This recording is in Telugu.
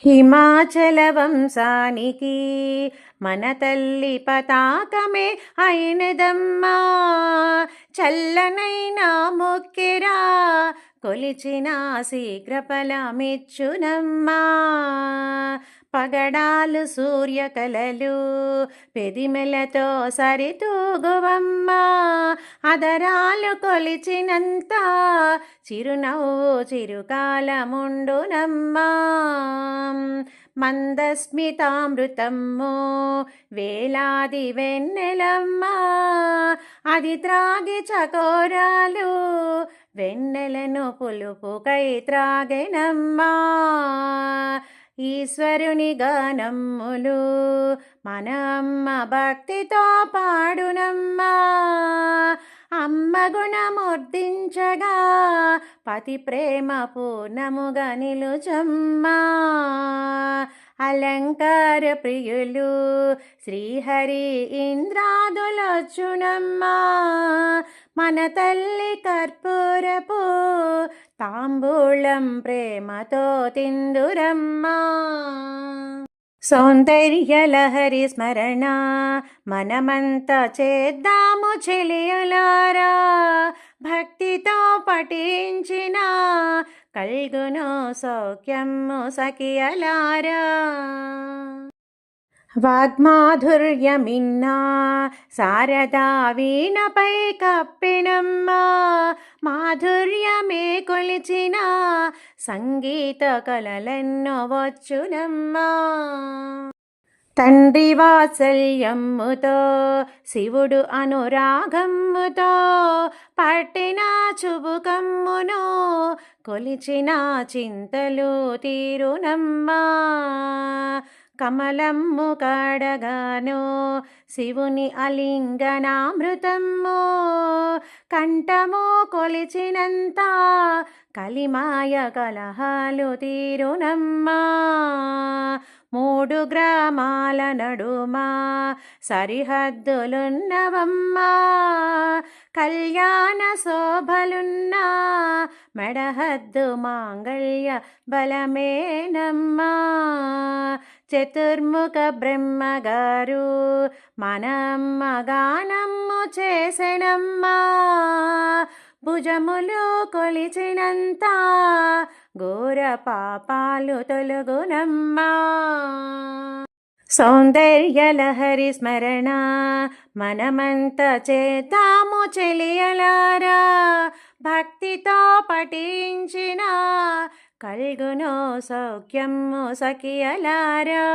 హిమాచల వంశానికి మన తల్లి పతాకమే అయినదమ్మా. చల్లనైన మొక్కెరా కొలిచిన శీఘ్ర ఫలమిచ్చునమ్మా. పగడాలు సూర్యకళలు పెదిమెలతో సరితూగువమ్మా. అదరాలు కొలిచినంత చిరునవ్వు చిరుకాలముండునమ్మా. మందస్మితామృతము వేలాది వెన్నెలమ్మా. అది త్రాగి చకోరాలు వెన్నెలను పులుపుకై త్రాగెనమ్మా. ఈశ్వరుని గానమ్ములు మన అమ్మ భక్తితో పాడునమ్మా. అమ్మ గుణముర్దించగా పతి ప్రేమ పూర్ణముగా నిలుచమ్మా. అలంకార ప్రియులు శ్రీహరి ఇంద్రాదులొచ్చునమ్మా. మన తల్లి కర్పూరపు తాంబూలం ప్రేమతో తిందురమ్మా. సౌందర్యలహరి స్మరణ మనమంతా చేద్దాము చెలియలారా. భక్తితో పఠించిన కల్గును సౌఖ్యము సఖియలారా. వాగ్మాధుర్యమిన్నా శారదా వీణపై కప్పెనమ్మా. మాధుర్యమే కొలిచిన సంగీత కళలెన్నో వచ్చునమ్మా. తండ్రి వాత్సల్యముతో శివుడు అనురాగముతో పట్టిన చుబుకమ్మును కొలిచిన చింతలు తీరునమ్మా. కమలమ్ము కాడగాను శివుని అలింగనామృతము కంఠము కొలిచినంత కలిమాయ కలహాలు తీరునమ్మా. 3 గ్రామాల నడుమా సరిహద్దులున్నవమ్మా. కళ్యాణ శోభలున్న మెడహద్దు మాంగళ్య బలమేనమ్మా. చతుర్ముఖ బ్రహ్మగారు మన అమ్మ గానమ్ము చేసెనమ్మా. భుజములు కొలిచినంత ఘోర పాపాలు తొలగునమ్మా. సౌందర్యలహరి స్మరణ మనమంత చేద్దాము చెలియలారా. భక్తితో పఠించిన కల్గును సౌఖ్యము సఖియలారా.